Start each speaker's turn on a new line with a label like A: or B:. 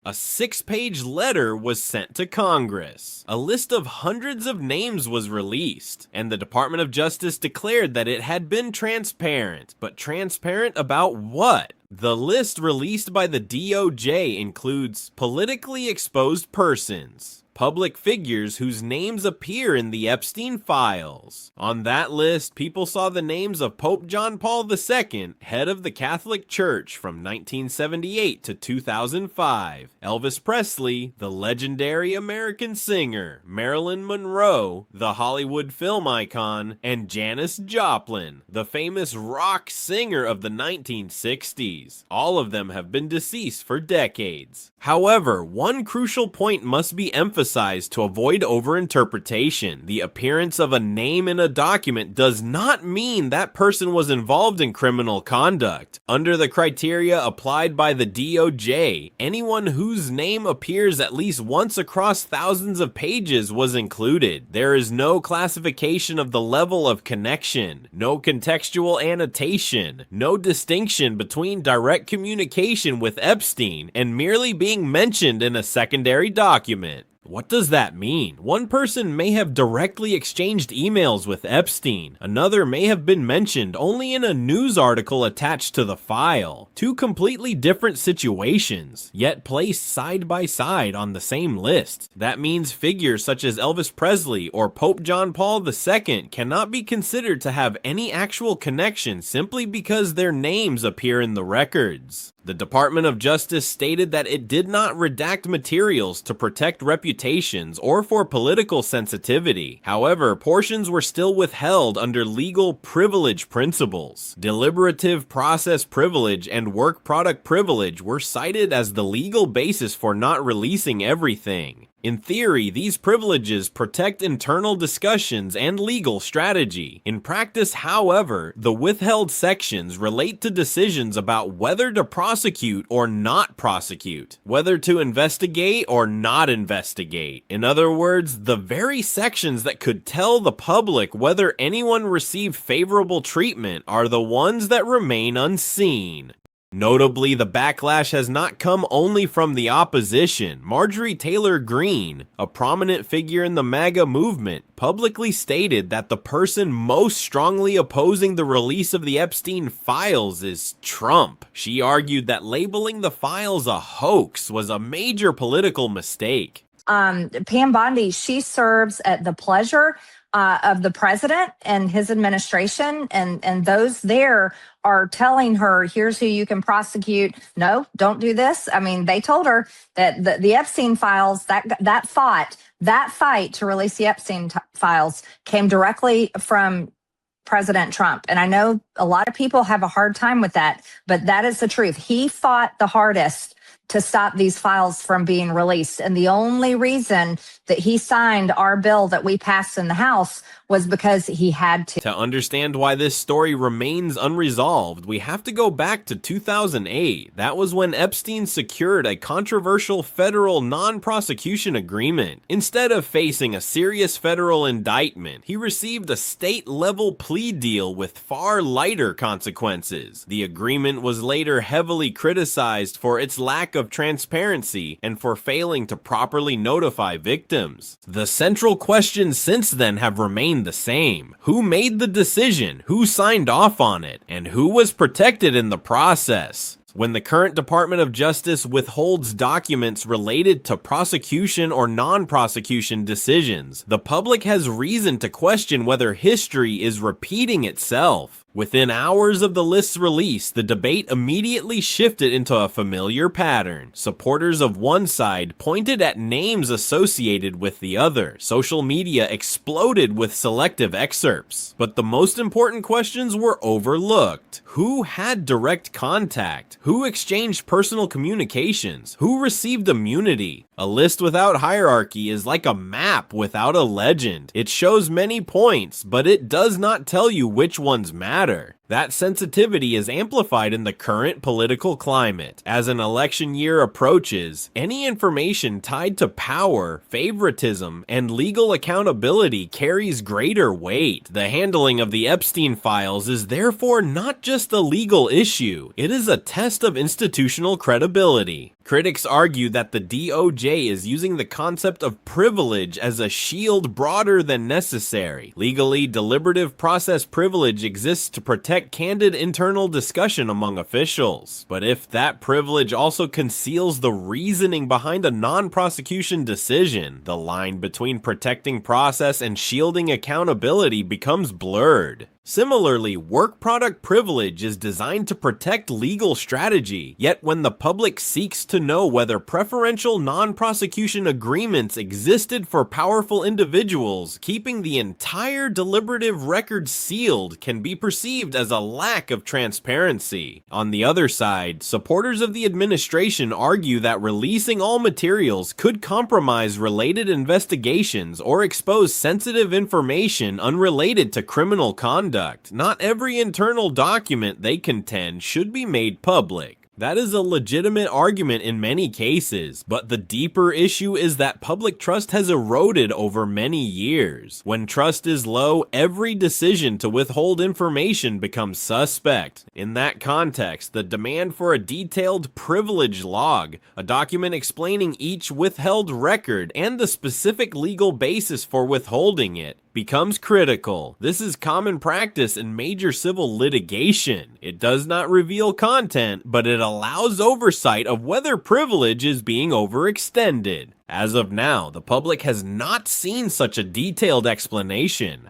A: A 6-page letter was sent to Congress. A list of hundreds of names was released, and the Department of Justice declared that it had been transparent. But transparent about what? The list released by the DOJ includes politically exposed persons, public figures whose names appear in the Epstein files. On that list, people saw the names of Pope John Paul II, head of the Catholic Church from 1978 to 2005, Elvis Presley, the legendary American singer, Marilyn Monroe, the Hollywood film icon, and Janis Joplin, the famous rock singer of the 1960s. All of them have been deceased for decades. However, one crucial point must be emphasized to avoid overinterpretation. The appearance of a name in a document does not mean that person was involved in criminal conduct. Under the criteria applied by the DOJ, anyone whose name appears at least once across thousands of pages was included. There is no classification of the level of connection, no contextual annotation, no distinction between direct communication with Epstein and merely being mentioned in a secondary document. What does that mean? One person may have directly exchanged emails with Epstein. Another may have been mentioned only in a news article attached to the file. Two completely different situations, yet placed side by side on the same list. That means figures such as Elvis Presley or Pope John Paul II cannot be considered to have any actual connection simply because their names appear in the records. The Department of Justice stated that it did not redact materials to protect reputations or for political sensitivity. However, portions were still withheld under legal privilege principles. Deliberative process privilege and work product privilege were cited as the legal basis for not releasing everything. In theory, these privileges protect internal discussions and legal strategy. In practice, however, the withheld sections relate to decisions about whether to prosecute or not prosecute, whether to investigate or not investigate. In other words, the very sections that could tell the public whether anyone received favorable treatment are the ones that remain unseen. Notably, the backlash has not come only from the opposition. Marjorie Taylor Greene, a prominent figure in the MAGA movement, publicly stated that the person most strongly opposing the release of the Epstein files is Trump. She argued that labeling the files a hoax was a major political mistake.
B: Pam Bondi, she serves at the pleasure of the president and his administration, and those there are telling her, here's who you can prosecute. No, don't do this. I mean, they told her that the Epstein files, that fight to release the Epstein files came directly from President Trump. And I know a lot of people have a hard time with that, but that is the truth. He fought the hardest to stop these files from being released. And the only reason that he signed our bill that we passed in the House was because he had to.
A: To understand why this story remains unresolved, we have to go back to 2008. That was when Epstein secured a controversial federal non-prosecution agreement. Instead of facing a serious federal indictment, he received a state-level plea deal with far lighter consequences. The agreement was later heavily criticized for its lack of transparency and for failing to properly notify victims. The central questions since then have remained the same. Who made the decision? Who signed off on it? And who was protected in the process? When the current Department of Justice withholds documents related to prosecution or non-prosecution decisions, the public has reason to question whether history is repeating itself. Within hours of the list's release, the debate immediately shifted into a familiar pattern. Supporters of one side pointed at names associated with the other. Social media exploded with selective excerpts. But the most important questions were overlooked. Who had direct contact? Who exchanged personal communications? Who received immunity? A list without hierarchy is like a map without a legend. It shows many points, but it does not tell you which ones matter. That sensitivity is amplified in the current political climate. As an election year approaches, any information tied to power, favoritism, and legal accountability carries greater weight. The handling of the Epstein files is therefore not just a legal issue, it is a test of institutional credibility. Critics argue that the DOJ is using the concept of privilege as a shield broader than necessary. Legally, deliberative process privilege exists to protect candid internal discussion among officials. But if that privilege also conceals the reasoning behind a non-prosecution decision, the line between protecting process and shielding accountability becomes blurred. Similarly, work product privilege is designed to protect legal strategy, yet when the public seeks to know whether preferential non-prosecution agreements existed for powerful individuals, keeping the entire deliberative record sealed can be perceived as a lack of transparency. On the other side, supporters of the administration argue that releasing all materials could compromise related investigations or expose sensitive information unrelated to criminal conduct. Not every internal document, they contend, should be made public. That is a legitimate argument in many cases, but the deeper issue is that public trust has eroded over many years. When trust is low, every decision to withhold information becomes suspect. In that context, the demand for a detailed privilege log, a document explaining each withheld record and the specific legal basis for withholding it, becomes critical. This is common practice in major civil litigation. It does not reveal content, but it allows oversight of whether privilege is being overextended. As of now, the public has not seen such a detailed explanation.